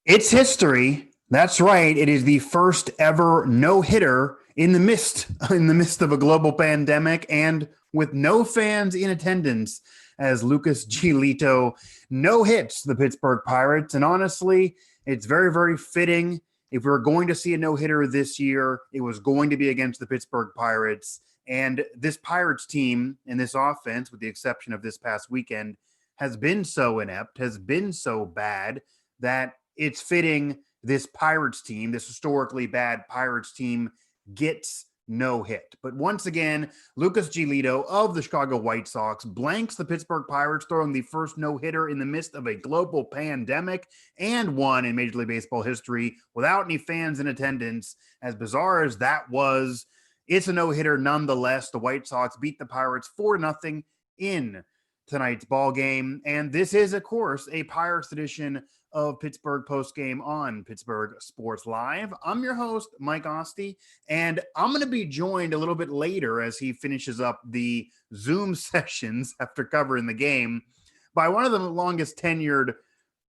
It's history. That's right. It is the first ever no-hitter in the midst of a global pandemic and with no fans in attendance as Lucas Giolito no hits the Pittsburgh Pirates. And honestly, it's very, very fitting. If we were going to see a no-hitter this year, it was going to be against the Pittsburgh Pirates. And this Pirates team and this offense, with the exception of this past weekend, has been so inept, has been so bad that it's fitting this Pirates team, this historically bad Pirates team, gets no hit. But once again, Lucas Giolito of the Chicago White Sox blanks the Pittsburgh Pirates, throwing the first no-hitter in the midst of a global pandemic and one in Major League Baseball history without any fans in attendance. As bizarre as that was, it's a no-hitter nonetheless. The White Sox beat the Pirates 4-0 in tonight's ball game. And this is, of course, a Pirates edition of Pittsburgh Postgame on Pittsburgh Sports Live. I'm your host, Mike Asti, and I'm going to be joined a little bit later as he finishes up the Zoom sessions after covering the game by one of the longest tenured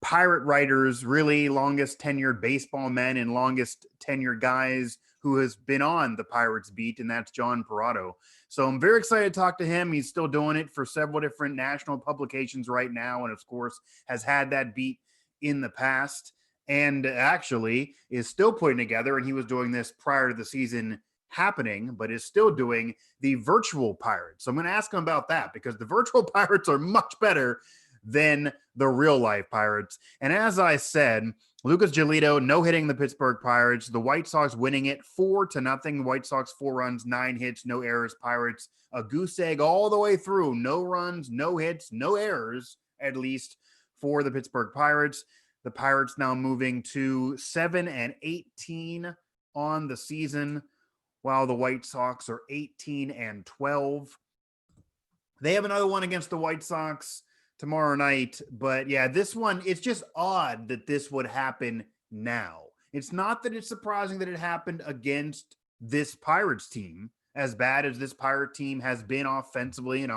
Pirate writers, really longest tenured baseball men and longest tenured guys who has been on the Pirates beat, and that's John Perrotto. So I'm very excited to talk to him. He's still doing it for several different national publications right now, and of course has had that beat in the past and actually is still putting together, and he was doing this prior to the season happening, but is still doing the virtual Pirates. So I'm going to ask him about that because the virtual Pirates are much better than the real life Pirates. And as I said, Lucas Giolito no hitting the Pittsburgh Pirates, the White Sox winning it 4-0. White Sox 4 runs, 9 hits, no errors. Pirates a goose egg all the way through, no runs, no hits, no errors, at least for the Pittsburgh Pirates. The Pirates now moving to 7-18 on the season, while the White Sox are 18-12. They have another one against the White Sox tomorrow night. But yeah, this one, it's just odd that this would happen now. It's not that it's surprising that it happened against this Pirates team, as bad as this Pirate team has been offensively.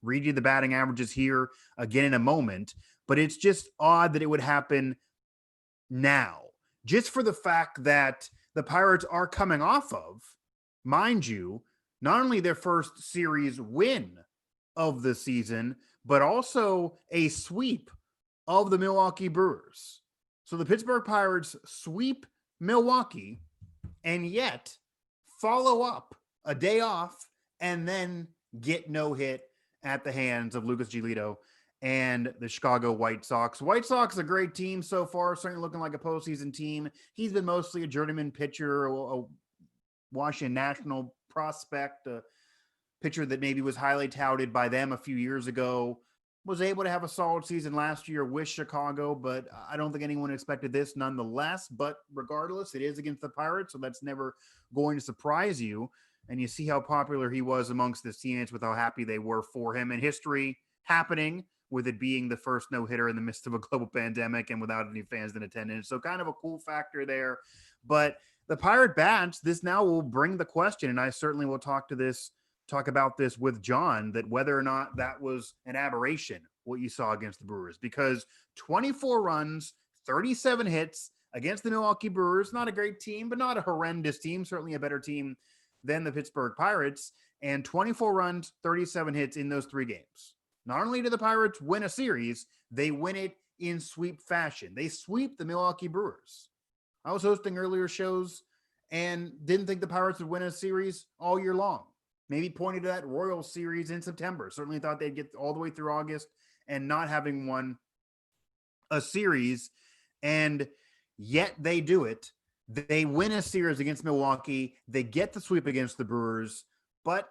Read you the batting averages here again in a moment. But it's just odd that it would happen now, just for the fact that the Pirates are coming off of, mind you, not only their first series win of the season, but also a sweep of the Milwaukee Brewers. So the Pittsburgh Pirates sweep Milwaukee and yet follow up a day off and then get no hit at the hands of Lucas Giolito and the Chicago White Sox. White Sox, a great team so far, certainly looking like a postseason team. He's been mostly a journeyman pitcher, a Washington National prospect, a pitcher that maybe was highly touted by them a few years ago, was able to have a solid season last year with Chicago, but I don't think anyone expected this nonetheless. But regardless, it is against the Pirates, so that's never going to surprise you. And you see how popular he was amongst his teammates with how happy they were for him. And history happening with it being the first no-hitter in the midst of a global pandemic and without any fans in attendance. So kind of a cool factor there. But the Pirate bats, this now will bring the question, and I certainly will talk about this with John, that whether or not that was an aberration, what you saw against the Brewers, because 24 runs, 37 hits against the Milwaukee Brewers, not a great team, but not a horrendous team, certainly a better team than the Pittsburgh Pirates, and 24 runs, 37 hits in those 3 games. Not only do the Pirates win a series, they win it in sweep fashion. They sweep the Milwaukee Brewers. I was hosting earlier shows and didn't think the Pirates would win a series all year long. Maybe pointed to that Royals series in September. Certainly thought they'd get all the way through August and not having won a series. And yet they do it. They win a series against Milwaukee. They get the sweep against the Brewers. But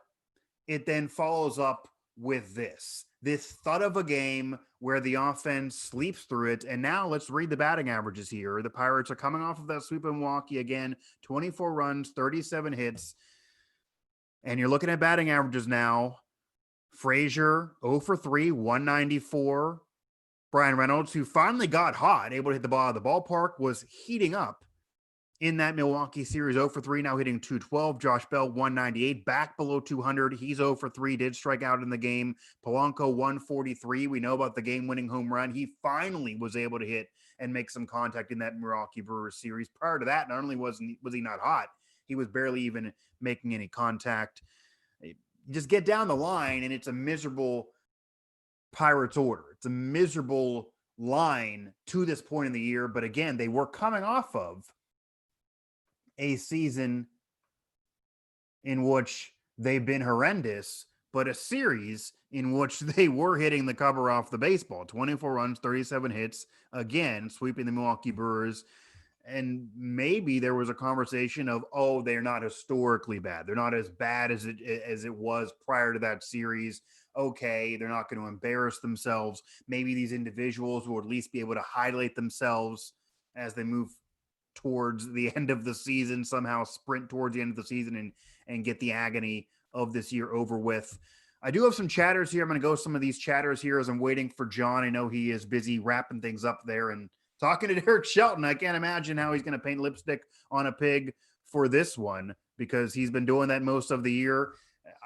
it then follows up with this thud of a game where the offense sleeps through it. And now let's read the batting averages here. The Pirates are coming off of that sweep in Milwaukee again, 24 runs, 37 hits. And you're looking at batting averages now. Frazier, 0 for 3, 194. Brian Reynolds, who finally got hot, able to hit the ball out of the ballpark, was heating up. in that Milwaukee series. 0 for 3, now hitting 212. Josh Bell, 198, back below 200. He's 0 for 3, did strike out in the game. Polanco, 143. We know about the game-winning home run. He finally was able to hit and make some contact in that Milwaukee Brewers series. Prior to that, not only was he not hot, he was barely even making any contact. You just get down the line, and it's a miserable Pirates order. It's a miserable line to this point in the year. But again, they were coming off of a season in which they've been horrendous, but a series in which they were hitting the cover off the baseball. 24 runs, 37 hits, again, sweeping the Milwaukee Brewers. And maybe there was a conversation of, oh, they're not historically bad. They're not as bad as it was prior to that series. Okay, they're not going to embarrass themselves. Maybe these individuals will at least be able to highlight themselves as they move towards the end of the season, somehow sprint towards the end of the season and get the agony of this year over with. I do have some chatters here. I'm going to go some of these chatters here as I'm waiting for John. I know he is busy wrapping things up there and talking to Derek Shelton. I can't imagine how he's going to paint lipstick on a pig for this one because he's been doing that most of the year.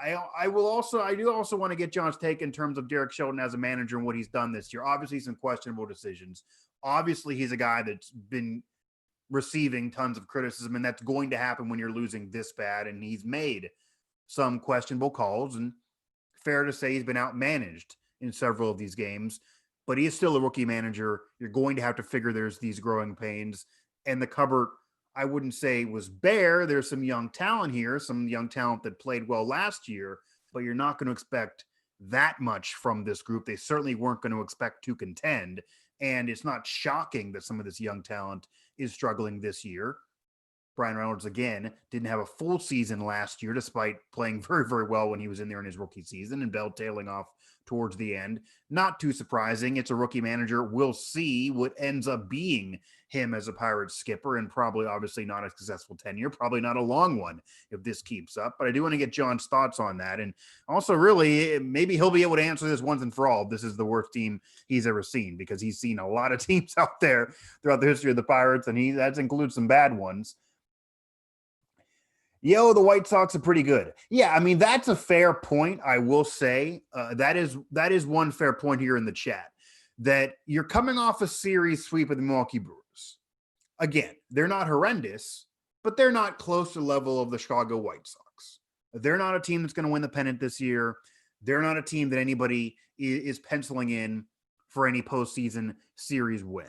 I do also want to get John's take in terms of Derek Shelton as a manager and what he's done this year. Obviously, some questionable decisions. Obviously, he's a guy that's been receiving tons of criticism, and that's going to happen when you're losing this bad. And he's made some questionable calls, and fair to say he's been outmanaged in several of these games, but he is still a rookie manager. You're going to have to figure there's these growing pains, and the cupboard, I wouldn't say was bare. There's some young talent here, some young talent that played well last year, but you're not going to expect that much from this group. They certainly weren't going to expect to contend. And it's not shocking that some of this young talent is struggling this year. Brian Reynolds, again, didn't have a full season last year, despite playing very, very well when he was in there in his rookie season, and Bell tailing off towards the end. Not too surprising. It's a rookie manager. We'll see what ends up being him as a Pirates skipper, and probably obviously not a successful tenure, probably not a long one if this keeps up. But I do want to get John's thoughts on that. And also, really, maybe he'll be able to answer this once and for all. This is the worst team he's ever seen, because he's seen a lot of teams out there throughout the history of the Pirates, and that includes some bad ones. The White Sox are pretty good. Yeah, I mean, that's a fair point, I will say. That is one fair point here in the chat, that you're coming off a series sweep of the Milwaukee Brewers. Again, they're not horrendous, but they're not close to the level of the Chicago White Sox. They're not a team that's going to win the pennant this year. They're not a team that anybody is penciling in for any postseason series win.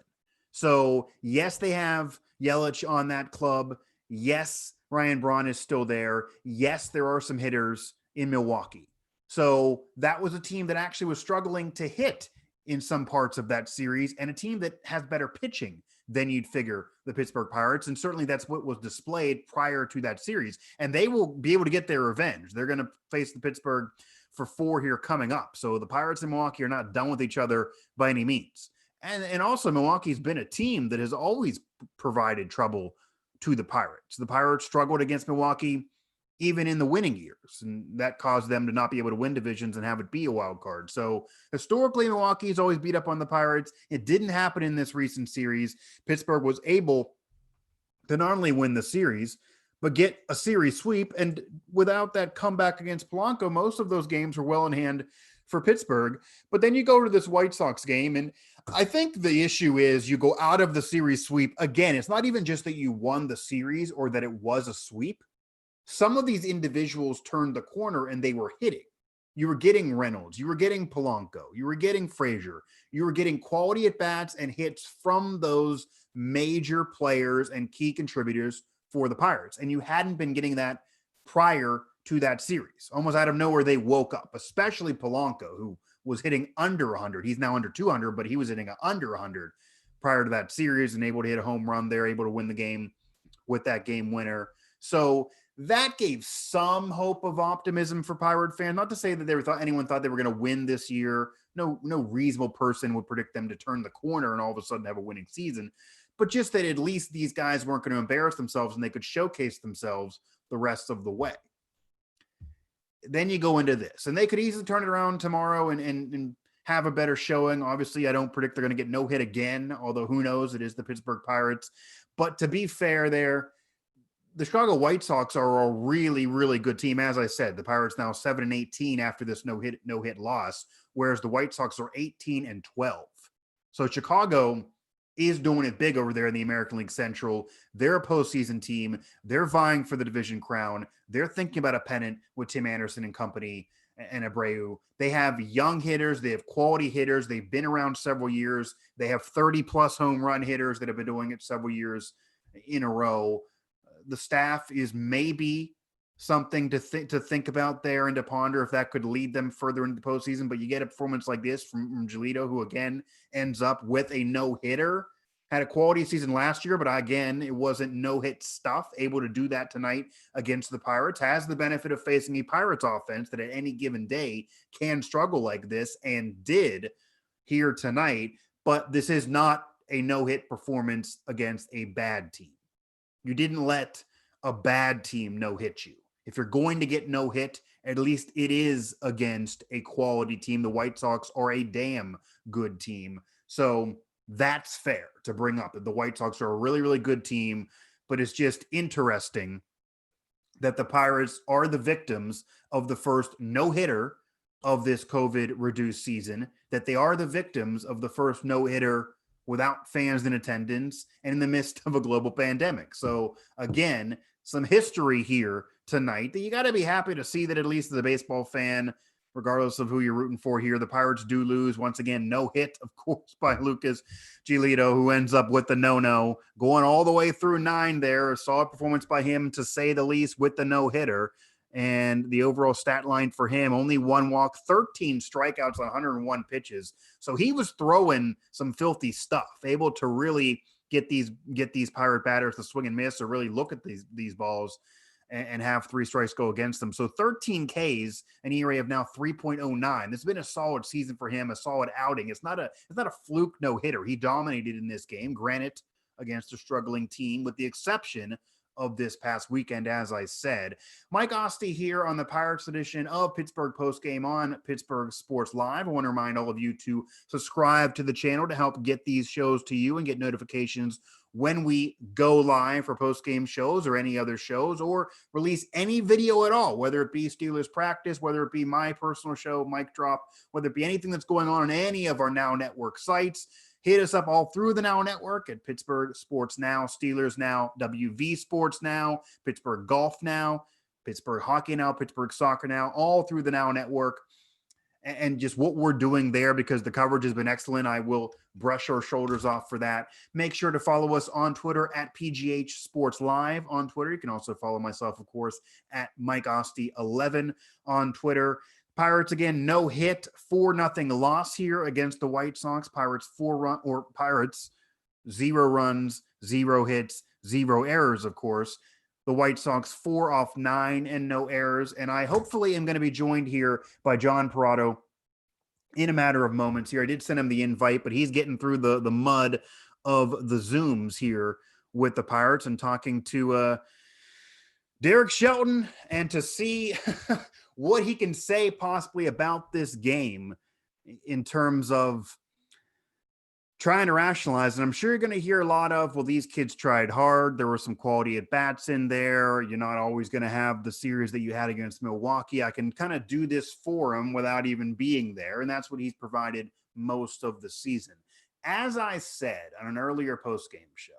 So, yes, they have Yelich on that club. Yes, Ryan Braun is still there. Yes, there are some hitters in Milwaukee. So that was a team that actually was struggling to hit in some parts of that series, and a team that has better pitching than you'd figure the Pittsburgh Pirates. And certainly that's what was displayed prior to that series. And they will be able to get their revenge. They're going to face the Pittsburgh for 4 here coming up. So the Pirates and Milwaukee are not done with each other by any means. And also Milwaukee's been a team that has always provided trouble to the Pirates. The Pirates struggled against Milwaukee even in the winning years, and that caused them to not be able to win divisions and have it be a wild card. So historically, Milwaukee's always beat up on the Pirates. It didn't happen in this recent series. Pittsburgh was able to not only win the series, but get a series sweep. And without that comeback against Polanco, most of those games were well in hand for Pittsburgh. But then you go to this White Sox game, and I think the issue is you go out of the series sweep. Again, it's not even just that you won the series or that it was a sweep. Some of these individuals turned the corner and they were hitting. You were getting Reynolds. You were getting Polanco. You were getting Frazier. You were getting quality at-bats and hits from those major players and key contributors for the Pirates. And you hadn't been getting that prior to that series. Almost out of nowhere, they woke up, especially Polanco, who was hitting under 100. He's now under 200, but he was hitting under 100 prior to that series and able to hit a home run there, able to win the game with that game winner. So that gave some hope of optimism for Pirate fans. Not to say that anyone thought they were going to win this year. No reasonable person would predict them to turn the corner and all of a sudden have a winning season. But just that at least these guys weren't going to embarrass themselves and they could showcase themselves the rest of the way. Then you go into this, and they could easily turn it around tomorrow and have a better showing. Obviously, I don't predict they're going to get no hit again, although who knows? It is the Pittsburgh Pirates. But to be fair there, the Chicago White Sox are a really, really good team. As I said, the Pirates now 7-18 after this no-hit loss, whereas the White Sox are 18-12. So Chicago is doing it big over there in the American League Central. They're a postseason team. They're vying for the division crown. They're thinking about a pennant with Tim Anderson and company and Abreu. They have young hitters. They have quality hitters. They've been around several years. They have 30-plus home run hitters that have been doing it several years in a row. The staff is maybe something to think about there and to ponder if that could lead them further into the postseason. But you get a performance like this from Giolito, who again ends up with a no-hitter. Had a quality season last year, but again, it wasn't no-hit stuff. Able to do that tonight against the Pirates. Has the benefit of facing a Pirates offense that at any given day can struggle like this, and did here tonight. But this is not a no-hit performance against a bad team. You didn't let a bad team no-hit you. If you're going to get no-hit, at least it is against a quality team. The White Sox are a damn good team. So that's fair to bring up. The White Sox are a really, really good team, but it's just interesting that the Pirates are the victims of the first no-hitter of this COVID-reduced season, that they are the victims of the first no-hitter without fans in attendance and in the midst of a global pandemic. So again, some history here tonight that you got to be happy to see, that at least as a baseball fan, regardless of who you're rooting for here, the Pirates do lose. Once again, no hit, of course, by Lucas Giolito, who ends up with the no-no, going all the way through 9 there. A solid performance by him, to say the least, with the no-hitter. And the overall stat line for him, only 1 walk, 13 strikeouts on 101 pitches. So he was throwing some filthy stuff, able to really get these Pirate batters to swing and miss, or really look at these balls and have 3 strikes go against them. So 13 Ks, an ERA of now 3.09. This has been a solid season for him, a solid outing. It's not a fluke no-hitter. He dominated in this game, granted, against a struggling team, with the exception of this past weekend, as I said. Mike Asti here on the Pirates edition of Pittsburgh Postgame on Pittsburgh Sports Live. I want to remind all of you to subscribe to the channel to help get these shows to you and get notifications when we go live for postgame shows or any other shows, or release any video at all, whether it be Steelers practice, whether it be my personal show, Mic Drop, whether it be anything that's going on any of our Now Network sites. Hit us up all through the Now Network at Pittsburgh Sports Now, Steelers Now, WV Sports Now, Pittsburgh Golf Now, Pittsburgh Hockey Now, Pittsburgh Soccer Now, all through the Now Network. And just what we're doing there, because the coverage has been excellent. I will brush our shoulders off for that. Make sure to follow us on Twitter at PGH Sports Live on Twitter. You can also follow myself, of course, at Mike Asti 11 on Twitter. Pirates, again, no hit, 4-0 loss here against the White Sox. Pirates 0 runs, 0 hits, 0 errors, of course. The White Sox 4 off 9 and no errors. And I hopefully am going to be joined here by John Perrotto in a matter of moments here. I did send him the invite, but he's getting through the mud of the Zooms here with the Pirates and talking to Derek Shelton, and to see what he can say possibly about this game in terms of trying to rationalize. And I'm sure you're going to hear a lot of, well, these kids tried hard. There were some quality at-bats in there. You're not always going to have the series that you had against Milwaukee. I can kind of do this for him without even being there. And that's what he's provided most of the season. As I said on an earlier postgame show,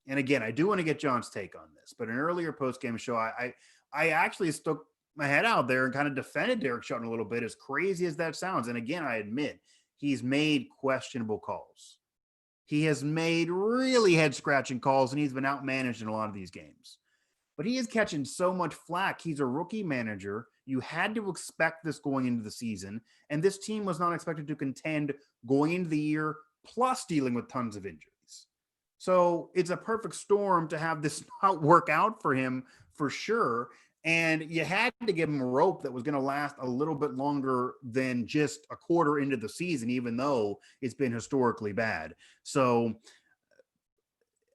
and again, I do want to get John's take on this, but an earlier postgame show, I actually stuck my head out there and kind of defended Derek Shelton a little bit, as crazy as that sounds. And again, I admit, he's made questionable calls. He has made really head-scratching calls, and he's been outmanaged in a lot of these games. But he is catching so much flack. He's a rookie manager. You had to expect this going into the season, and this team was not expected to contend going into the year, plus dealing with tons of injuries. So it's a perfect storm to have this not work out for him, for sure. And you had to give him a rope that was going to last a little bit longer than just a quarter into the season, even though it's been historically bad. So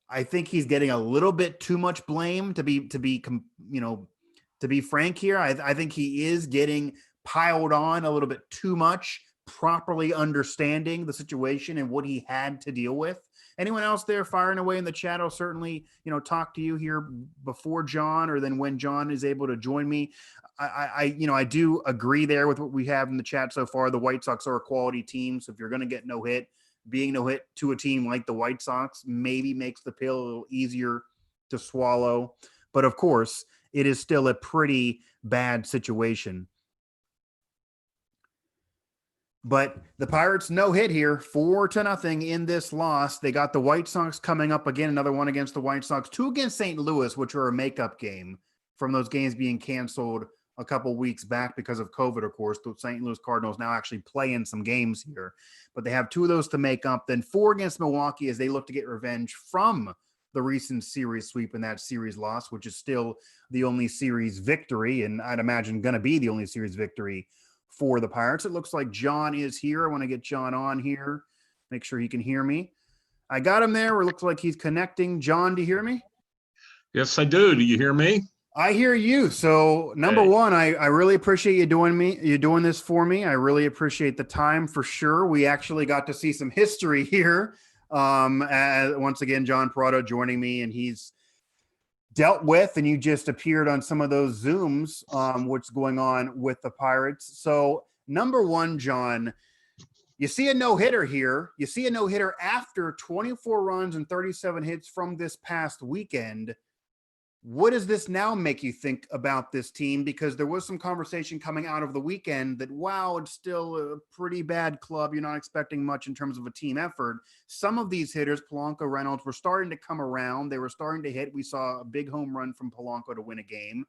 I think he's getting a little bit too much blame, to be frank here. I think he is getting piled on a little bit too much, properly understanding the situation and what he had to deal with. Anyone else there firing away in the chat? I'll certainly, talk to you here before John, or then when John is able to join me. I do agree there with what we have in the chat so far. The White Sox are a quality team. So if you're going to get no hit, being no hit to a team like the White Sox maybe makes the pill a little easier to swallow. But of course, it is still a pretty bad situation. But the Pirates no hit here, 4-0 in this loss. They got the White Sox coming up again, another one against the White Sox, 2 against St. Louis, which are a makeup game from those games being canceled a couple weeks back because of COVID, of course. The St. Louis Cardinals now actually playing some games here, but they have 2 of those to make up. Then 4 against Milwaukee as they look to get revenge from the recent series sweep and that series loss, which is still the only series victory, and I'd imagine going to be the only series victory for the Pirates. It looks like John is here. I want to get John on here, make sure he can hear me. I got him there. It looks like he's connecting. John, do you hear me? Yes, I do. Do you hear me? I hear you. So number one, I really appreciate you doing this for me. I really appreciate the time for sure. We actually got to see some history here. Once again, John Perrotto joining me, and he's dealt with, and you just appeared on some of those Zooms, what's going on with the Pirates. So number one, John, you see a no-hitter here. You see a no-hitter after 24 runs and 37 hits from this past weekend. What does this now make you think about this team? Because there was some conversation coming out of the weekend that, wow, it's still a pretty bad club. You're not expecting much in terms of a team effort. Some of these hitters, Polanco, Reynolds, were starting to come around. They were starting to hit. We saw a big home run from Polanco to win a game.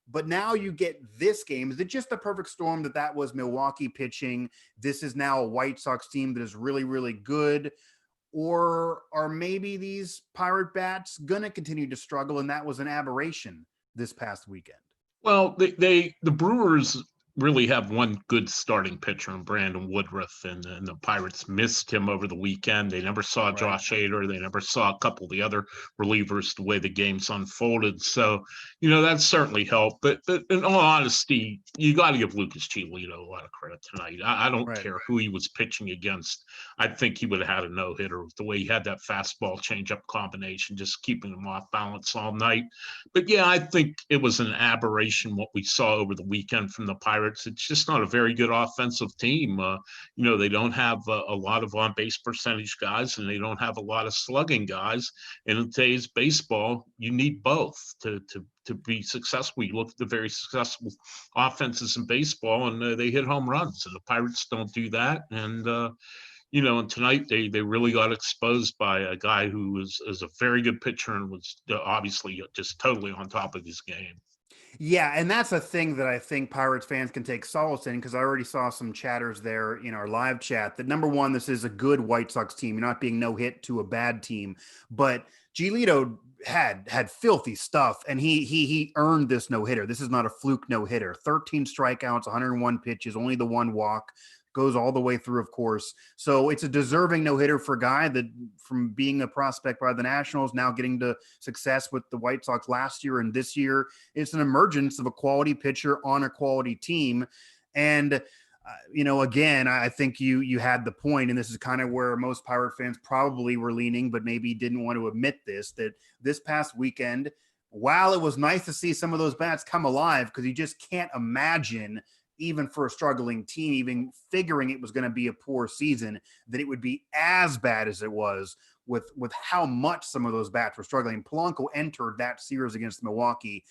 But now you get this game. Is it just a perfect storm that was Milwaukee pitching? This is now a White Sox team that is really, really good. Or are maybe these Pirate bats going to continue to struggle, and that was an aberration this past weekend? Well, the Brewers really have one good starting pitcher in Brandon Woodruff, and the Pirates missed him over the weekend. They never saw Josh Hader. They never saw a couple of the other relievers the way the game's unfolded. So, that certainly helped. But in all honesty, you got to give Lucas Giolito a lot of credit tonight. I don't care who he was pitching against. I think he would have had a no-hitter with the way he had that fastball changeup combination, just keeping him off balance all night. But, yeah, I think it was an aberration what we saw over the weekend from the Pirates. It's just not a very good offensive team. They don't have a lot of on-base percentage guys, and they don't have a lot of slugging guys. And in today's baseball, you need both to be successful. You look at the very successful offenses in baseball, and they hit home runs, and the Pirates don't do that. And and tonight they really got exposed by a guy who is a very good pitcher and was obviously just totally on top of his game. Yeah, and that's a thing that I think Pirates fans can take solace in, because I already saw some chatters there in our live chat that, number one, this is a good White Sox team. You're not being no hit to a bad team. But Giolito had filthy stuff, and he earned this no-hitter. This is not a fluke no-hitter. 13 strikeouts, 101 pitches, only the 1 walk. Goes all the way through, of course. So it's a deserving no-hitter for a guy that, from being a prospect by the Nationals, now getting to success with the White Sox last year and this year. It's an emergence of a quality pitcher on a quality team. And, again, I think you had the point, and this is kind of where most Pirate fans probably were leaning, but maybe didn't want to admit this, that this past weekend, while it was nice to see some of those bats come alive, because you just can't imagine, even for a struggling team, even figuring it was going to be a poor season, that it would be as bad as it was with how much some of those bats were struggling. Polanco entered that series against Milwaukee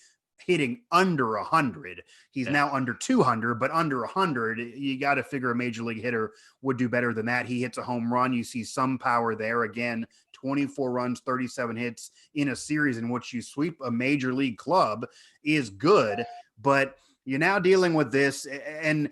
hitting under 100. He's now under 200, but under 100, you got to figure a major league hitter would do better than that. He hits a home run. You see some power there. Again, 24 runs, 37 hits in a series in which you sweep a major league club is good, but you're now dealing with this, and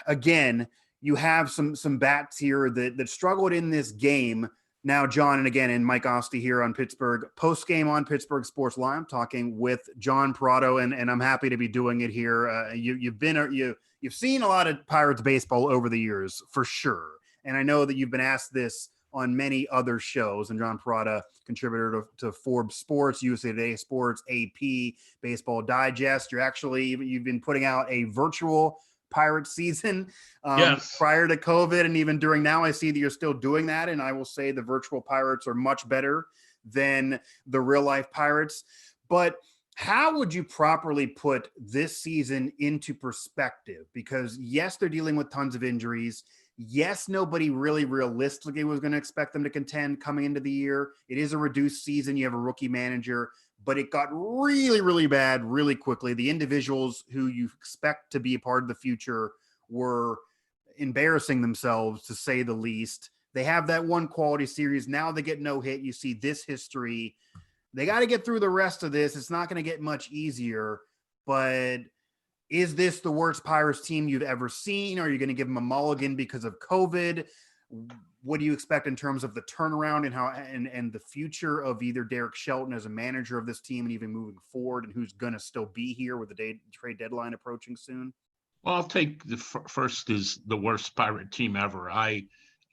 again, you have some bats here that struggled in this game. Now, John, and again, and Mike Asti here on Pittsburgh, post-game on Pittsburgh Sports Live, talking with John Perrotto, and I'm happy to be doing it here. You've seen a lot of Pirates baseball over the years, for sure, and I know that you've been asked this on many other shows, and John Perrotto, contributor to Forbes Sports, USA Today Sports, AP, Baseball Digest. You've been putting out a virtual Pirates season Yes. prior to COVID. And even during now, I see that you're still doing that. And I will say the virtual Pirates are much better than the real life Pirates. But how would you properly put this season into perspective? Because yes, they're dealing with tons of injuries. Yes, nobody really realistically was going to expect them to contend coming into the year. It is a reduced season. You have a rookie manager, but it got really, really bad really quickly. The individuals who you expect to be a part of the future were embarrassing themselves, to say the least. They have that one quality series. Now they get no hit. You see this history. They got to get through the rest of this. It's not going to get much easier, but is this the worst Pirates team you've ever seen? Are you going to give them a mulligan because of COVID? What do you expect in terms of the turnaround and how and the future of either Derek Shelton as a manager of this team and even moving forward, and who's going to still be here with the trade deadline approaching soon? Well, I'll take the first is the worst Pirate team ever.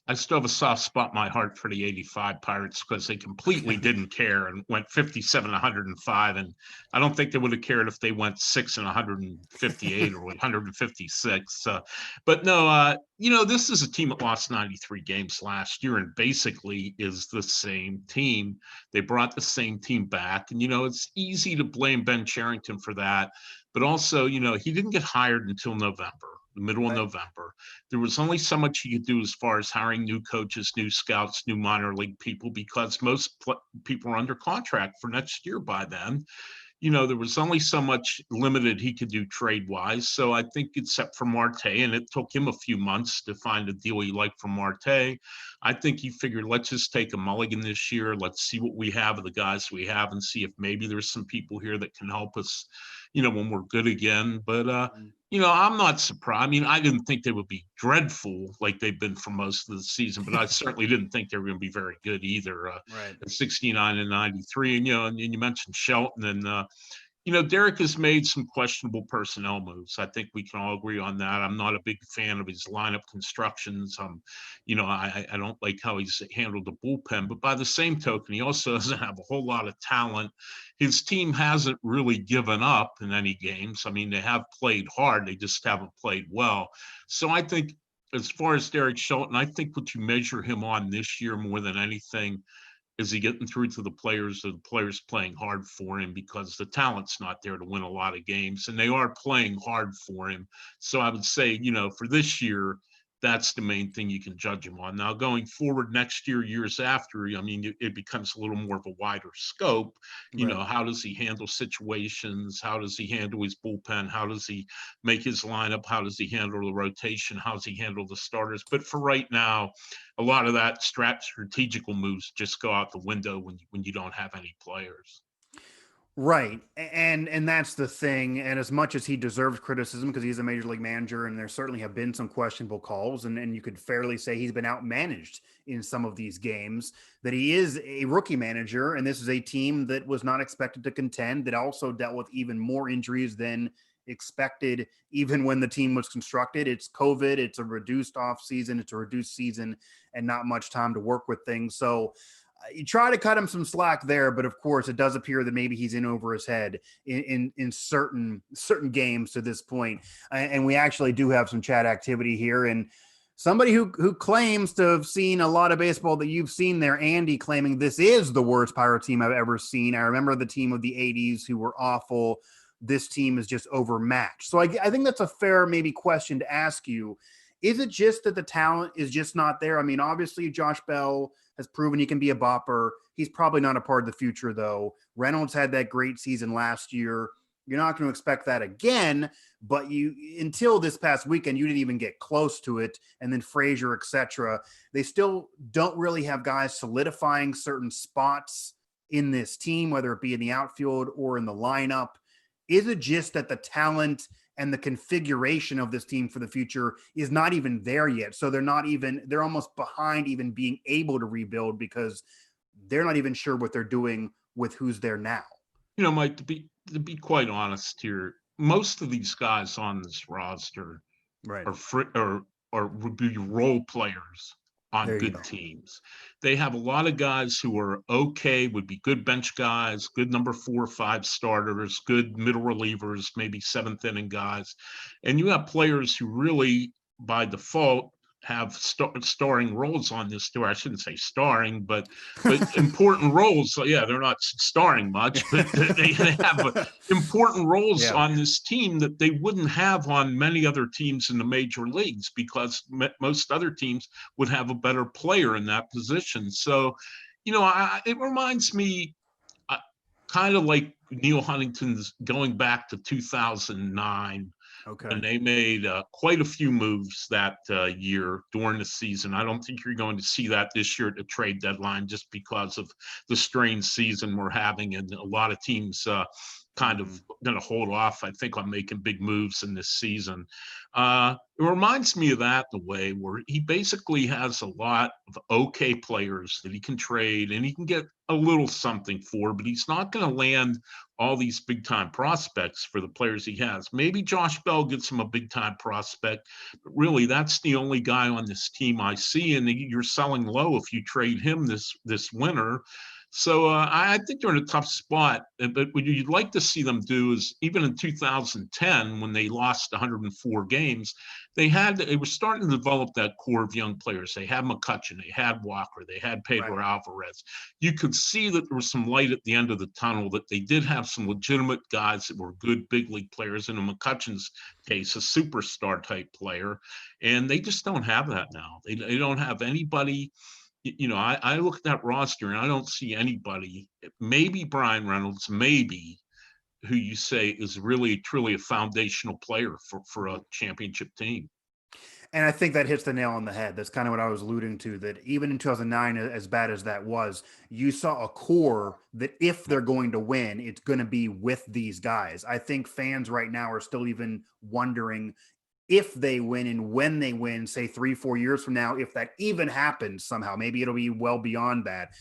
I still have a soft spot in my heart for the 85 Pirates because they completely didn't care and went 57 105. And I don't think they would have cared if they went 6 and 158 or 156. But no, this is a team that lost 93 games last year and basically is the same team. They brought the same team back. And, it's easy to blame Ben Cherington for that. But also, he didn't get hired until November. The middle of November. There was only so much he could do as far as hiring new coaches, new scouts, new minor league people, because most people are under contract for next year by then. There was only so much limited he could do trade-wise. So I think except for Marte, and it took him a few months to find a deal he liked from Marte, I think he figured, let's just take a mulligan this year. Let's see what we have of the guys we have and see if maybe there's some people here that can help us, when we're good again. But, I'm not surprised. I mean, I didn't think they would be dreadful like they've been for most of the season, but I certainly didn't think they were going to be very good either. At 69 and 93, and and you mentioned Shelton, and Derek has made some questionable personnel moves. I think we can all agree on that. I'm not a big fan of his lineup constructions. I don't like how he's handled the bullpen, but by the same token, he also doesn't have a whole lot of talent. His team hasn't really given up in any games. I mean, they have played hard. They just haven't played well. So I think as far as Derek Shelton, I think what you measure him on this year more than anything is he getting through to the players, or the players playing hard for him, because the talent's not there to win a lot of games, and they are playing hard for him. So I would say, for this year, that's the main thing you can judge him on. Now, going forward next year, years after, I mean, it becomes a little more of a wider scope. How does he handle situations? How does he handle his bullpen? How does he make his lineup? How does he handle the rotation? How does he handle the starters? But for right now, a lot of that strategical moves just go out the window when you don't have any players. Right. And that's the thing. And as much as he deserves criticism because he's a major league manager, and there certainly have been some questionable calls, and you could fairly say he's been outmanaged in some of these games, that he is a rookie manager. And this is a team that was not expected to contend, that also dealt with even more injuries than expected, even when the team was constructed. It's COVID, it's a reduced off season, it's a reduced season, and not much time to work with things. So you try to cut him some slack there, but of course it does appear that maybe he's in over his head in certain games to this point. And we actually do have some chat activity here, and somebody who claims to have seen a lot of baseball that you've seen there, Andy, claiming this is the worst Pirate team I've ever seen. I remember the team of the 80s who were awful. This team is just overmatched. So I think that's a fair maybe question to ask you. Is it just that the talent is just not there? I mean, obviously Josh Bell has proven he can be a bopper. He's probably not a part of the future, though. Reynolds had that great season last year. You're not going to expect that again, but until this past weekend, you didn't even get close to it. And then Frazier, etc. They still don't really have guys solidifying certain spots in this team, whether it be in the outfield or in the lineup. Is it just that the talent and the configuration of this team for the future is not even there yet? So they're almost behind even being able to rebuild because they're not even sure what they're doing with who's there now. Mike, to be quite honest here, most of these guys on this roster right are would be role players on There you good go. teams. They have a lot of guys who are okay, would be good bench guys, good number 4 or 5 starters, good middle relievers, maybe seventh inning guys. And you have players who really, by default, have starring roles on this tour. I shouldn't say starring, but important roles. So yeah, they're not starring much, but they have important roles Yeah. on this team that they wouldn't have on many other teams in the major leagues, because most other teams would have a better player in that position. So, it reminds me kind of like Neil Huntington's going back to 2009, Okay. and they made quite a few moves that year during the season. I don't think you're going to see that this year at the trade deadline, just because of the strange season we're having, and a lot of teams kind of going to hold off, I think, on making big moves in this season. It reminds me of that, the way where he basically has a lot of okay players that he can trade and he can get a little something for, but he's not going to land all these big time prospects for the players he has. Maybe Josh Bell gets him a big time prospect, but really that's the only guy on this team I see, and you're selling low if you trade him this winter. So I think they're in a tough spot. But what you'd like to see them do is, even in 2010, when they lost 104 games, they were starting to develop that core of young players. They had McCutchen, they had Walker, they had Pedro Alvarez. You could see that there was some light at the end of the tunnel, that they did have some legitimate guys that were good big league players. In McCutchen's case, a superstar type player. And they just don't have that now. They don't have anybody. I look at that roster and I don't see anybody, maybe Brian Reynolds, maybe, who you say is really truly a foundational player for a championship team. And I think that hits the nail on the head. That's kind of what I was alluding to, that even in 2009, as bad as that was, you saw a core that if they're going to win, it's going to be with these guys. I think fans right now are still even wondering if they win and when they win, say 3-4 years from now, if that even happens somehow. Maybe it'll be well beyond that.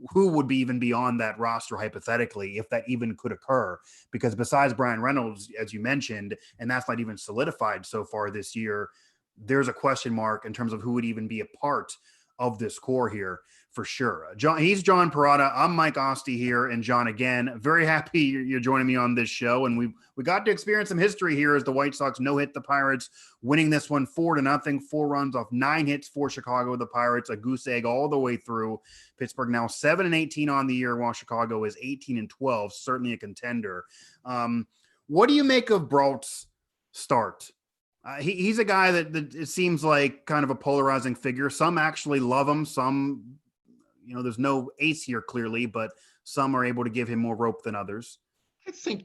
Who would be even beyond that roster hypothetically, if that even could occur? Because besides Brian Reynolds, as you mentioned, and that's not even solidified so far this year, there's a question mark in terms of who would even be a part of this core here for sure. He's John Perrotto. I'm Mike Asti here, and John, again, very happy you're joining me on this show. And we got to experience some history here as the White Sox no-hit the Pirates, winning this one 4-0, 4 runs off 9 hits for Chicago. The Pirates, a goose egg all the way through. Pittsburgh now 7-18 on the year, while Chicago is 18-12, certainly a contender. What do you make of Brault's start? He's a guy that it seems like kind of a polarizing figure. Some actually love him. Some, there's no ace here clearly, but some are able to give him more rope than others. I think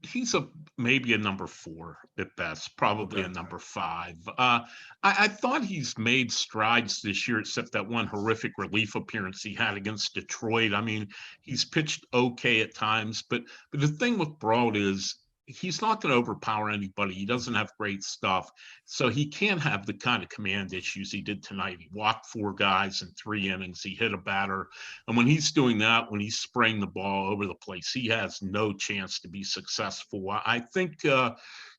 he's maybe a number 4 at best, probably a number 5. I thought he's made strides this year, except that one horrific relief appearance he had against Detroit. I mean, he's pitched okay at times, but the thing with Brault is, he's not going to overpower anybody. He doesn't have great stuff. So he can't have the kind of command issues he did tonight. He walked 4 guys in 3 innings. He hit a batter. And when he's doing that, when he's spraying the ball over the place, he has no chance to be successful. I think,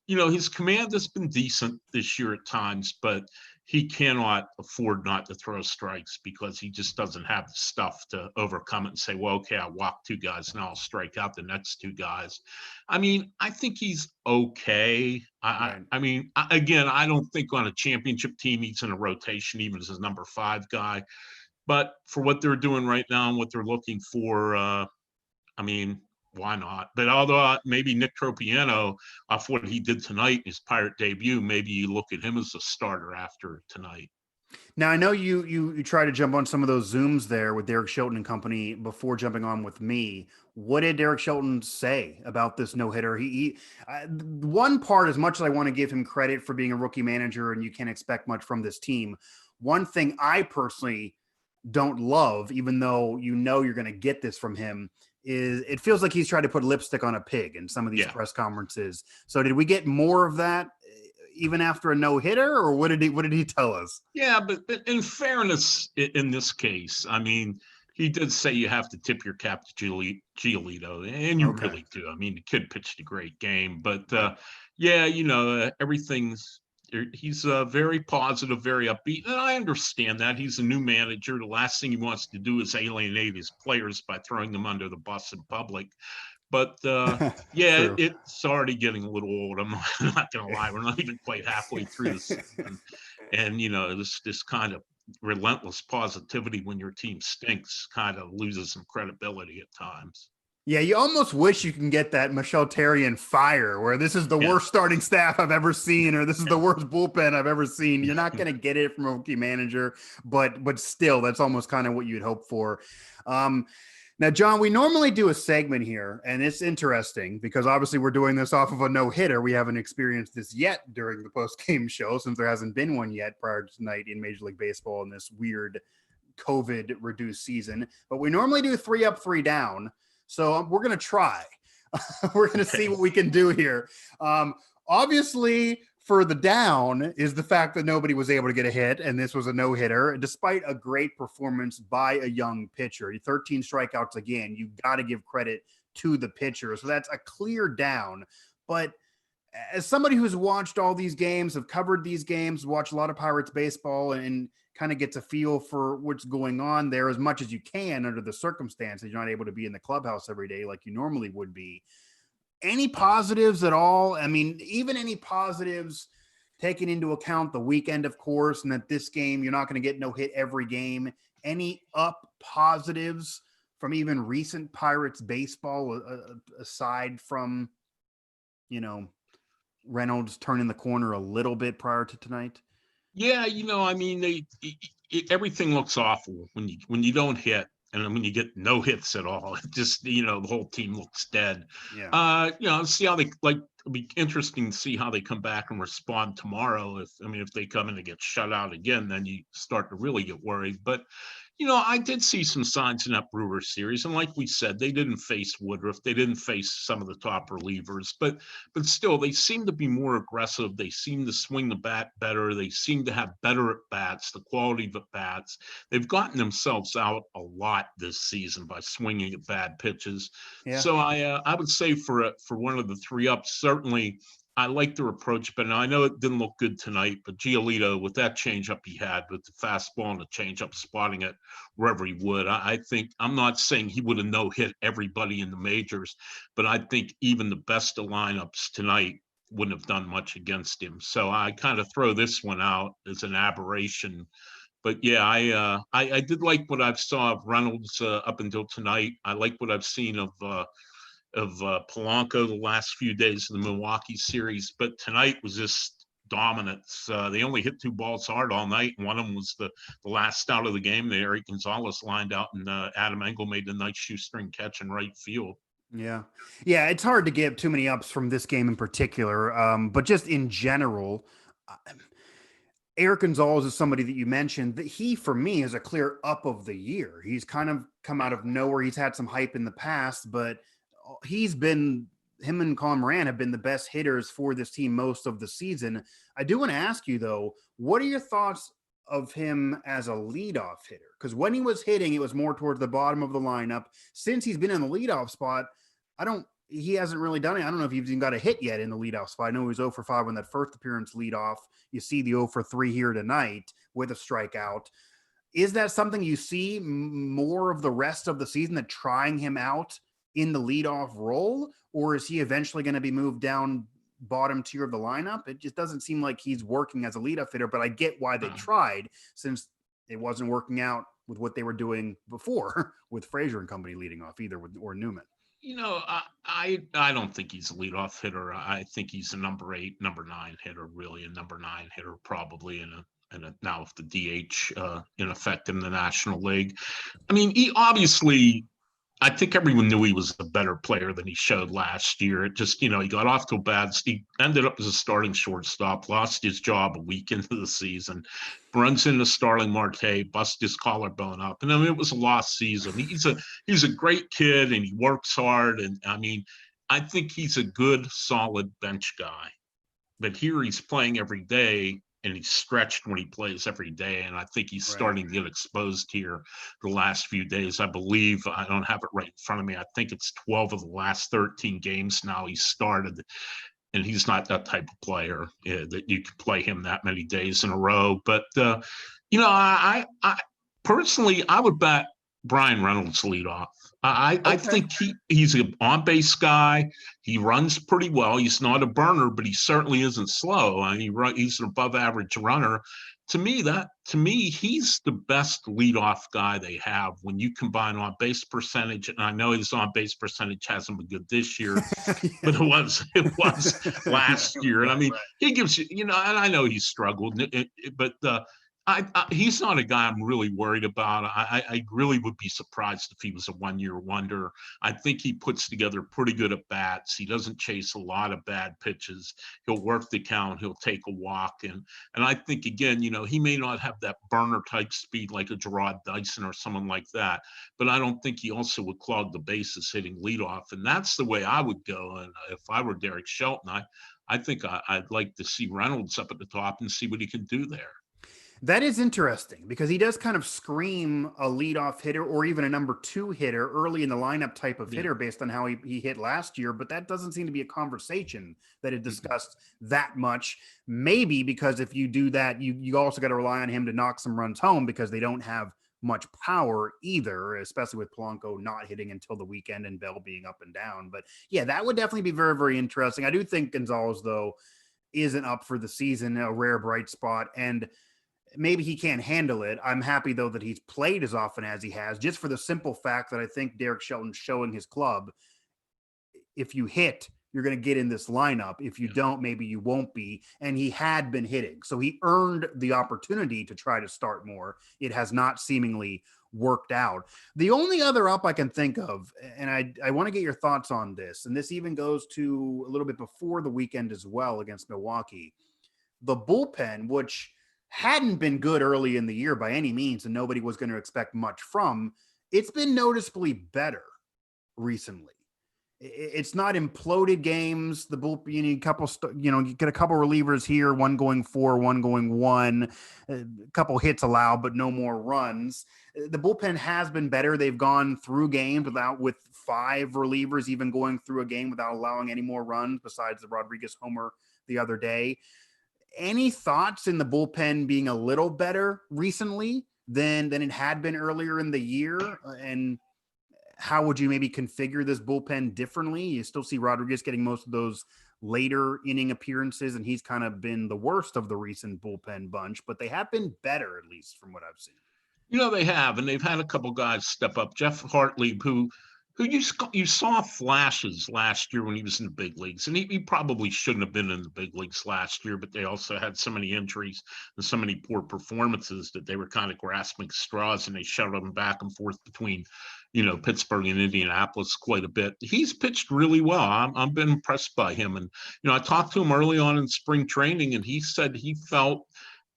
his command has been decent this year at times, but he cannot afford not to throw strikes, because he just doesn't have the stuff to overcome it and say, well, okay, I walked 2 guys, now I'll strike out the next 2 guys. I mean, I think he's okay. I mean, again, I don't think on a championship team he's in a rotation, even as a number 5 guy. But for what they're doing right now and what they're looking for, I mean, why not? But although maybe Nick Tropiano, off what he did tonight in his Pirate debut, maybe you look at him as a starter after tonight. Now, I know you try to jump on some of those Zooms there with Derek Shelton and company before jumping on with me. What did Derek Shelton say about this no-hitter? One part, as much as I want to give him credit for being a rookie manager and you can't expect much from this team, one thing I personally don't love, even though you're going to get this from him, is it feels like he's tried to put lipstick on a pig in some of these press conferences. So did we get more of that even after a no-hitter, or what did he tell us? Yeah, but in fairness, in this case, I mean, he did say you have to tip your cap to Giolito, and you really do. I mean, the kid pitched a great game, but everything's He's very positive, very upbeat, and I understand that. He's a new manager. The last thing he wants to do is alienate his players by throwing them under the bus in public. But yeah, True. it's already getting a little old. I'm not going to lie. We're not even quite halfway through the season, and this kind of relentless positivity when your team stinks kind of loses some credibility at times. Yeah, you almost wish you can get that Michelle Therrien fire where this is the Yeah. worst starting staff I've ever seen, or this is the worst bullpen I've ever seen. You're not going to get it from a rookie manager, but still, that's almost kind of what you'd hope for. Now, John, we normally do a segment here, and it's interesting because obviously we're doing this off of a no-hitter. We haven't experienced this yet during the post-game show since there hasn't been one yet prior to tonight in Major League Baseball in this weird COVID-reduced season. But we normally do 3 up, 3 down. So we're going to try. We're going to see what we can do here. Obviously, for the down is the fact that nobody was able to get a hit, and this was a no-hitter, despite a great performance by a young pitcher. 13 strikeouts again. You got to give credit to the pitcher. So that's a clear down. But as somebody who's watched all these games, have covered these games, watched a lot of Pirates baseball, and kind of gets a feel for what's going on there as much as you can under the circumstances. You're not able to be in the clubhouse every day like you normally would be. Any positives at all? I mean, even any positives taking into account the weekend, of course, and that this game, you're not going to get no hit every game. Any up positives from even recent Pirates baseball aside from, Reynolds turning the corner a little bit prior to tonight? Yeah, I mean, everything looks awful when you don't hit, and when you get no hits at all. It just the whole team looks dead. Yeah. See how they like. It'll be interesting to see how they come back and respond tomorrow. If they come in and get shut out again, then you start to really get worried. But I did see some signs in that Brewers series, and like we said, they didn't face Woodruff, they didn't face some of the top relievers, but still, they seem to be more aggressive. They seem to swing the bat better. They seem to have better at bats, the quality of at bats. They've gotten themselves out a lot this season by swinging at bad pitches. Yeah. So I would say for one of the 3 ups, certainly I like their approach, but I know it didn't look good tonight. But Giolito, with that changeup he had, with the fastball and the changeup, spotting it wherever he would, I think, I'm not saying he would have no hit everybody in the majors, but I think even the best of lineups tonight wouldn't have done much against him. So I kind of throw this one out as an aberration. But yeah, I did like what I've saw of Reynolds up until tonight. I like what I've seen of Polanco the last few days of the Milwaukee series, but tonight was just dominance. They only hit 2 balls hard all night, and one of them was the last out of the game. Eric Gonzalez lined out, and Adam Engel made a nice shoestring catch in right field. Yeah. It's hard to give too many ups from this game in particular, but just in general, Eric Gonzalez is somebody that you mentioned that he, for me, is a clear up of the year. He's kind of come out of nowhere. He's had some hype in the past, but him and Colin Moran have been the best hitters for this team most of the season. I do want to ask you, though, what are your thoughts of him as a leadoff hitter? Because when he was hitting, it was more towards the bottom of the lineup. Since he's been in the leadoff spot, he hasn't really done it. I don't know if he's even got a hit yet in the leadoff spot. I know he was 0 for 5 when that first appearance leadoff. You see the 0 for 3 here tonight with a strikeout. Is that something you see more of the rest of the season, that trying him out in the leadoff role, or is he eventually going to be moved down bottom tier of the lineup? It just doesn't seem like he's working as a leadoff hitter, but I get why they tried, since it wasn't working out with what they were doing before with Frazier and company leading off either or Newman. I don't think he's a leadoff hitter. I think he's a number 8, number 9 hitter, really a number 9 hitter, probably now if the DH in effect in the National League. I mean, he obviously, I think everyone knew he was a better player than he showed last year. It just, he got off to a bad. He ended up as a starting shortstop, lost his job a week into the season, runs into Starling Marte, busts his collarbone up, and I mean, it was a lost season. He's a great kid, and he works hard, and I mean, I think he's a good, solid bench guy. But here he's playing every day, and he's stretched when he plays every day. And I think he's starting to get exposed here the last few days. I believe, I don't have it right in front of me, I think it's 12 of the last 13 games now he started. and he's not that type of player that you can play him that many days in a row. But I personally, I would bet Brian Reynolds lead off. I think he's an on-base guy. He runs pretty well. He's not a burner, but he certainly isn't slow. He's an above-average runner. To me, he's the best leadoff guy they have when you combine on-base percentage. And I know his on-base percentage hasn't been good this year, but it was last year. And I mean, he gives you, and I know he's struggled, but he's not a guy I'm really worried about. I really would be surprised if he was a one-year wonder. I think he puts together pretty good at bats. He doesn't chase a lot of bad pitches. He'll work the count. He'll take a walk. And I think, again, he may not have that burner type speed like a Gerard Dyson or someone like that, but I don't think he also would clog the bases hitting leadoff. And that's the way I would go. And if I were Derek Shelton, I think I'd like to see Reynolds up at the top and see what he can do there. That is interesting because he does kind of scream a leadoff hitter or even a number 2 hitter early in the lineup type of hitter based on how he hit last year. But that doesn't seem to be a conversation that is discussed that much. Maybe because if you do that, you also got to rely on him to knock some runs home because they don't have much power either, especially with Polanco not hitting until the weekend and Bell being up and down. But yeah, that would definitely be very, very interesting. I do think Gonzalez, though, isn't up for the season, a rare bright spot. And maybe he can't handle it. I'm happy, though, that he's played as often as he has, just for the simple fact that I think Derek Shelton's showing his club, if you hit, you're going to get in this lineup. If you don't, maybe you won't be. And he had been hitting. So he earned the opportunity to try to start more. It has not seemingly worked out. The only other up I can think of, and I want to get your thoughts on this, and this even goes to a little bit before the weekend as well against Milwaukee, the bullpen, which hadn't been good early in the year by any means, and nobody was going to expect much from, it's been noticeably better recently. It's not imploded games. The bullpen, you need you get a couple relievers here, one going 4, one going 1, a couple hits allowed, but no more runs. The bullpen has been better. They've gone through games with 5 relievers, even going through a game without allowing any more runs besides the Rodriguez homer the other day. Any thoughts in the bullpen being a little better recently than it had been earlier in the year? And how would you maybe configure this bullpen differently? You still see Rodriguez getting most of those later inning appearances, and he's kind of been the worst of the recent bullpen bunch, but they have been better, at least from what I've seen. They have, and they've had a couple guys step up. Jeff Hartley, who you saw flashes last year when he was in the big leagues, and he probably shouldn't have been in the big leagues last year, but they also had so many injuries and so many poor performances that they were kind of grasping straws, and they shuttled him back and forth between Pittsburgh and Indianapolis quite a bit. He's pitched really well. I've been impressed by him. And, I talked to him early on in spring training, and he said he felt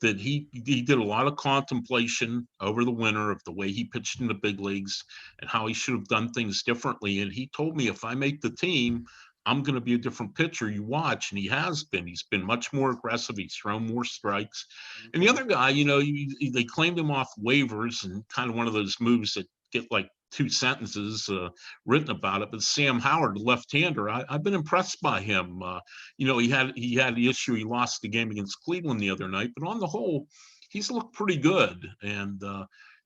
that he did a lot of contemplation over the winter of the way he pitched in the big leagues and how he should have done things differently. And he told me, if I make the team, I'm going to be a different pitcher. You watch. And he has been. He's been much more aggressive. He's thrown more strikes. And the other guy, they claimed him off waivers, and kind of one of those moves that get like 2 sentences written about it. But Sam Howard, the left-hander, I've been impressed by him. He had the issue. He lost the game against Cleveland the other night, but on the whole, he's looked pretty good. And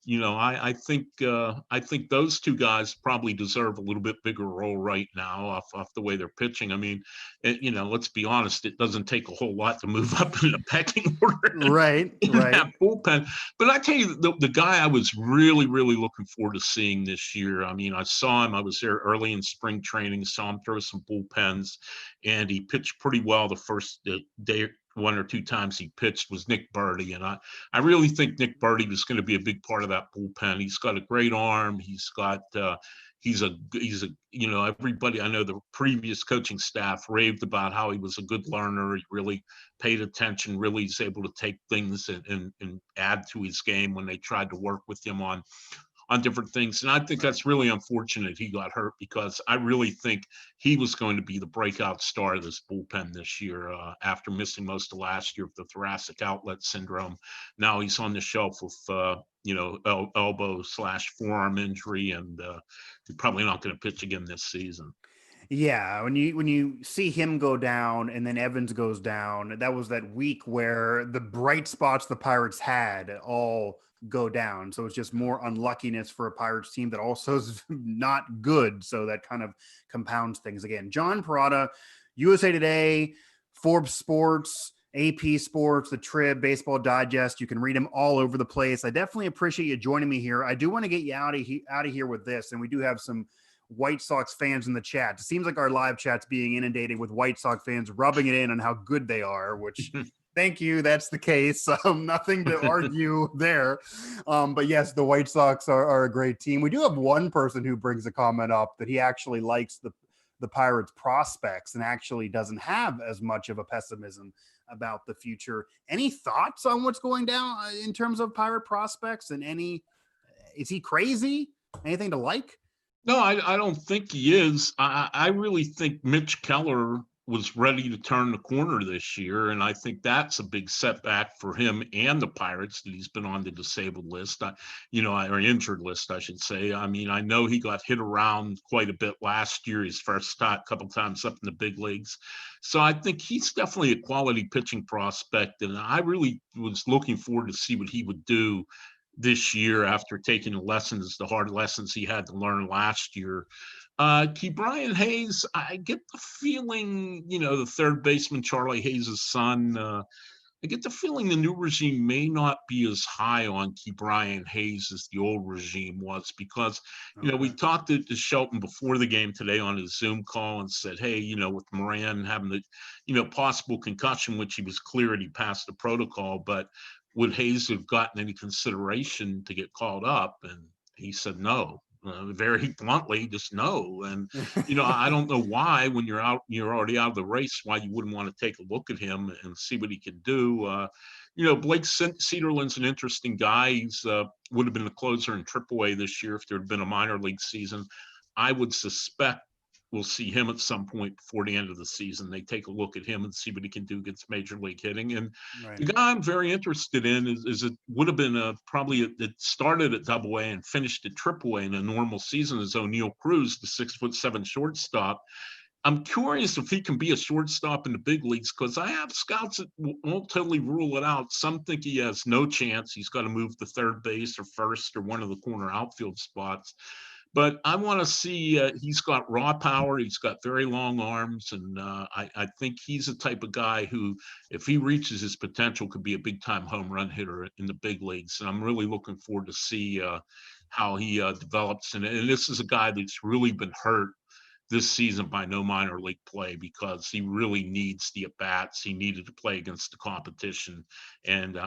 I think those 2 guys probably deserve a little bit bigger role right now off the way they're pitching. I mean, let's be honest, it doesn't take a whole lot to move up in the pecking order. Right. That bullpen. But I tell you, the guy I was really, really looking forward to seeing this year. I mean, I saw him. I was there early in spring training, saw him throw some bullpens, and he pitched pretty well the first day. 1 or 2 times he pitched was Nick Burdi. And I really think Nick Burdi was going to be a big part of that bullpen. He's got a great arm. He's got, everybody, I know the previous coaching staff raved about how he was a good learner. He really paid attention, really is able to take things and add to his game when they tried to work with him on different things. And I think that's really unfortunate he got hurt, because I really think he was going to be the breakout star of this bullpen this year after missing most of last year with the thoracic outlet syndrome. Now he's on the shelf with, elbow/forearm injury, and he's probably not going to pitch again this season. Yeah, when you see him go down and then Evans goes down, that was that week where the bright spots the Pirates had all go down. So it's just more unluckiness for a Pirates team that also is not good. So that kind of compounds things again. John Perrotto, USA Today, Forbes Sports, AP Sports, The Trib, Baseball Digest. You can read them all over the place. I definitely appreciate you joining me here. I do want to get you out of here with this, and we do have some White Sox fans in the chat. It seems like our live chat's being inundated with White Sox fans rubbing it in on how good they are, which thank you. That's the case. Nothing to argue there. But yes, the White Sox are a great team. We do have one person who brings a comment up that he actually likes the Pirates prospects and actually doesn't have as much of a pessimism about the future. Any thoughts on what's going down in terms of Pirate prospects, and is he crazy? Anything to like? No, I don't think he is. I really think Mitch Keller was ready to turn the corner this year, and I think that's a big setback for him and the Pirates that he's been on the disabled list, or injured list, I should say. I mean, I know he got hit around quite a bit last year, his first start, a couple times up in the big leagues. So I think he's definitely a quality pitching prospect, and I really was looking forward to see what he would do this year after taking the hard lessons he had to learn last year. Brian Hayes, I get the feeling, the third baseman, Charlie Hayes' son, I get the feeling the new regime may not be as high on Brian Hayes as the old regime was, because, we talked to Shelton before the game today on his Zoom call and said, hey, with Moran having the, possible concussion, which he was clear that he passed the protocol, but would Hayes have gotten any consideration to get called up? And he said no, very bluntly, just no. And I don't know why, when you're already out of the race, why you wouldn't want to take a look at him and see what he can do. Blake Cederlin's an interesting guy. He's would have been the closer in AAA this year if there had been a minor league season. I would suspect we'll see him at some point before the end of the season. They take a look at him and see what he can do against major league hitting. And Right. the guy I'm very interested in is it would have been it started at AA and finished at AAA in a normal season, is O'Neal Cruz, the 6'7" shortstop. I'm curious if he can be a shortstop in the big leagues, because I have scouts that won't totally rule it out. Some think he has no chance. He's got to move to third base or first or one of the corner outfield spots. But I want to see, he's got raw power. He's got very long arms. And I think he's the type of guy who, if he reaches his potential, could be a big time home run hitter in the big leagues. And I'm really looking forward to see how he develops. And this is a guy that's really been hurt this season by no minor league play, because he really needs the at-bats. He needed to play against the competition, and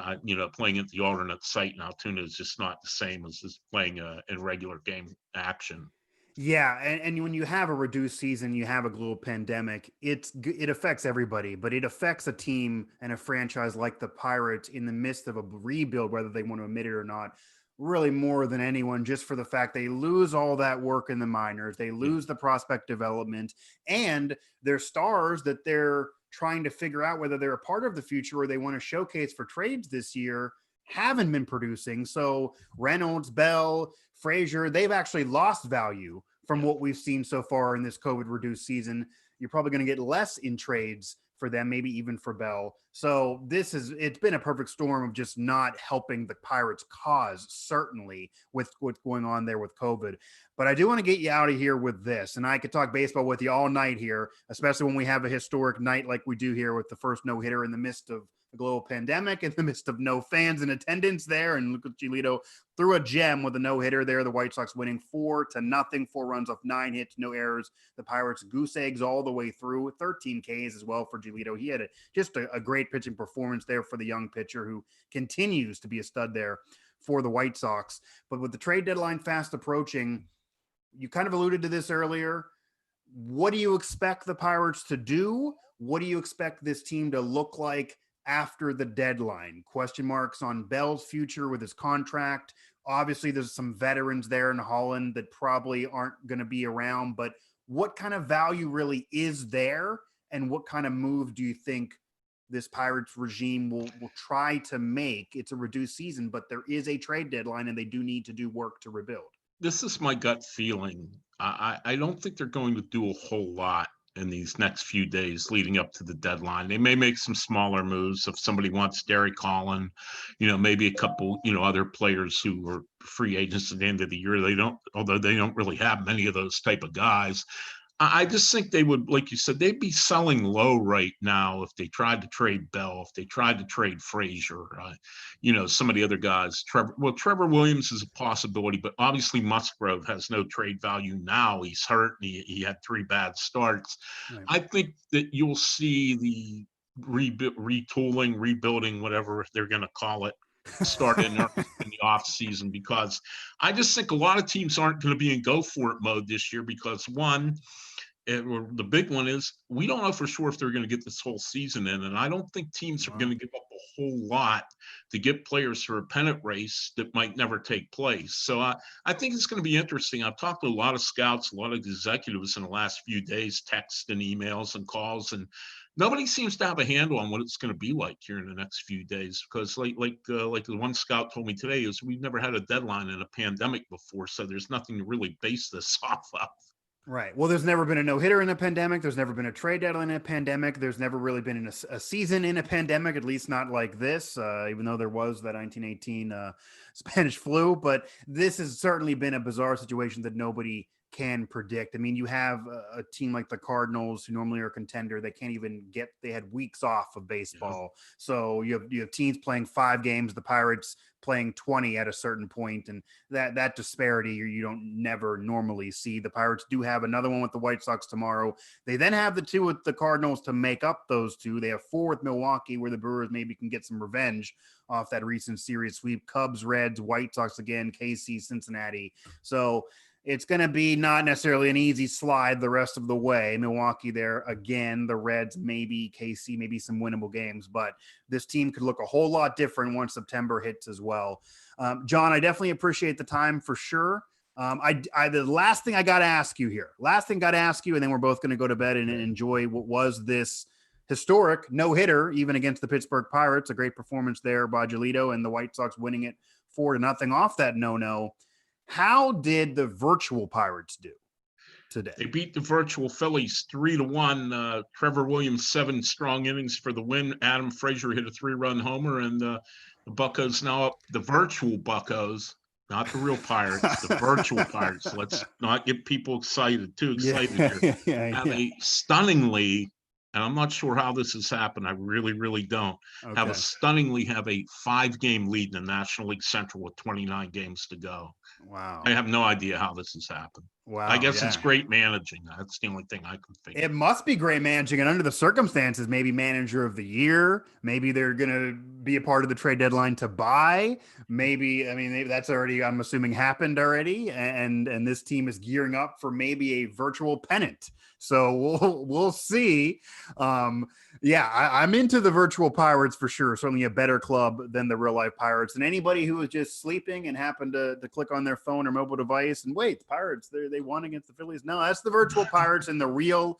playing at the alternate site in Altoona is just not the same as just playing in regular game action. Yeah, and when you have a reduced season, you have a global pandemic, it affects everybody, but it affects a team and a franchise like the Pirates in the midst of a rebuild, whether they want to admit it or not, really more than anyone, just for the fact they lose all that work in the minors, they lose the prospect development, and their stars that they're trying to figure out whether they're a part of the future or they want to showcase for trades this year haven't been producing. So Reynolds, Bell, Frazier, they've actually lost value from what we've seen so far in this COVID reduced season. You're probably going to get less in trades for them, maybe even for Bell. So it's been a perfect storm of just not helping the Pirates cause, certainly, with what's going on there with COVID. But I do want to get you out of here with this, and I could talk baseball with you all night here, especially when we have a historic night like we do here with the first no-hitter in the midst of a global pandemic, in the midst of no fans in attendance there. And look at Giolito threw a gem with a no-hitter there. The White Sox winning 4-0, 4 runs off 9 hits, no errors. The Pirates goose eggs all the way through, 13 Ks as well for Giolito. He had just a great pitching performance there for the young pitcher who continues to be a stud there for the White Sox. But with the trade deadline fast approaching, you kind of alluded to this earlier. What do you expect the Pirates to do? What do you expect this team to look like after the deadline? Question marks on Bell's future with his contract. Obviously, there's some veterans there in Holland that probably aren't going to be around, but what kind of value really is there? And what kind of move do you think this Pirates regime will try to make? It's a reduced season, but there is a trade deadline and they do need to do work to rebuild. This is my gut feeling. I don't think they're going to do a whole lot in these next few days leading up to the deadline. They may make some smaller moves if somebody wants Derek Collin, maybe a couple, other players who are free agents at the end of the year. Although they don't really have many of those type of guys. I just think they would, like you said, they'd be selling low right now if they tried to trade Bell, if they tried to trade Frazier, some of the other guys. Trevor Williams is a possibility, but obviously Musgrove has no trade value now. He's hurt and he had 3 bad starts. Right. I think that you'll see the retooling, rebuilding, whatever they're going to call it, start in the off season, because I just think a lot of teams aren't going to be in go for it mode this year because the big one is we don't know for sure if they're going to get this whole season in, and I don't think teams are going to give up a whole lot to get players for a pennant race that might never take place. So I think it's going to be interesting. I've talked to a lot of scouts, a lot of executives in the last few days, texts and emails and calls, and nobody seems to have a handle on what it's going to be like here in the next few days, because like the one scout told me today is we've never had a deadline in a pandemic before, so there's nothing to really base this off of. Right. Well, there's never been a no-hitter in a pandemic. There's never been a trade deadline in a pandemic. There's never really been a season in a pandemic, at least not like this, even though there was that 1918 Spanish flu. But this has certainly been a bizarre situation that nobody can predict. I mean, you have a team like the Cardinals, who normally are a contender. They can't even they had weeks off of baseball. Yeah. So you have teams playing 5 games, the Pirates playing 20 at a certain point, and that disparity you don't never normally see. The Pirates do have another one with the White Sox tomorrow. They then have the 2 with the Cardinals to make up those 2. They have 4 with Milwaukee, where the Brewers maybe can get some revenge off that recent series sweep. Cubs, Reds, White Sox again, KC, Cincinnati. So it's going to be not necessarily an easy slide the rest of the way. Milwaukee there again, the Reds, maybe KC, maybe some winnable games, but this team could look a whole lot different once September hits as well. John, I definitely appreciate the time for sure. The last thing I got to ask you here, and then we're both going to go to bed and enjoy what was this historic no-hitter, even against the Pittsburgh Pirates. A great performance there by Giolito and the White Sox winning it 4-0 off that no-no. How did the virtual Pirates do today? They beat the virtual Phillies 3-1. Trevor Williams, 7 strong innings for the win. Adam Frazier hit a 3-run homer, and the Buccos now up. The virtual Buccos, not the real Pirates, the virtual Pirates. Let's not get people too excited here. Have a stunningly, and I'm not sure how this has happened. I really, really don't. Have a 5-game lead in the National League Central with 29 games to go. Wow. I have no idea how this has happened. Wow. I guess it's great managing. That's the only thing I can think of. It must be great managing, and under the circumstances, maybe manager of the year. Maybe they're going to be a part of the trade deadline to buy. Maybe that's already, I'm assuming, happened already. And this team is gearing up for maybe a virtual pennant. So we'll see. I'm into the virtual Pirates for sure. Certainly a better club than the real life Pirates. And anybody who was just sleeping and happened to click on their phone or mobile device and wait, the Pirates, they won against the Phillies. No, that's the virtual Pirates and the real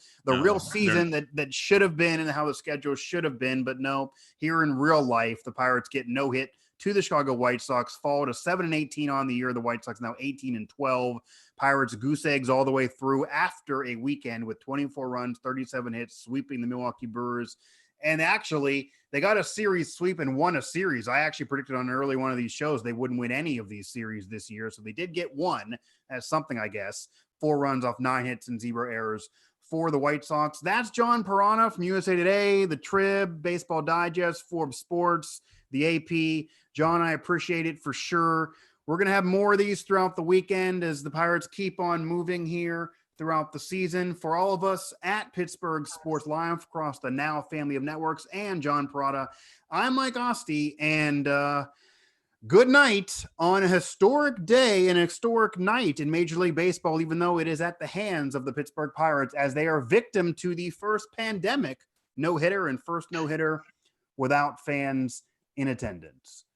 season that should have been and how the schedule should have been. But no, here in real life, the Pirates get no hit to the Chicago White Sox, fall to 7-18 on the year. The White Sox now 18-12. Pirates goose eggs all the way through after a weekend with 24 runs, 37 hits, sweeping the Milwaukee Brewers. And actually, they got a series sweep and won a series. I actually predicted on an early one of these shows they wouldn't win any of these series this year. So they did get one as something, I guess. 4 runs off 9 hits and 0 errors for the White Sox. That's John Perrotto from USA Today, the Trib, Baseball Digest, Forbes Sports, the AP. John, I appreciate it for sure. We're going to have more of these throughout the weekend as the Pirates keep on moving here throughout the season. For all of us at Pittsburgh Sports Live across the Now family of networks and John Perrotto, I'm Mike Asti, and good night on a historic day and a historic night in Major League Baseball, even though it is at the hands of the Pittsburgh Pirates as they are victim to the first pandemic no-hitter and first no-hitter without fans in attendance.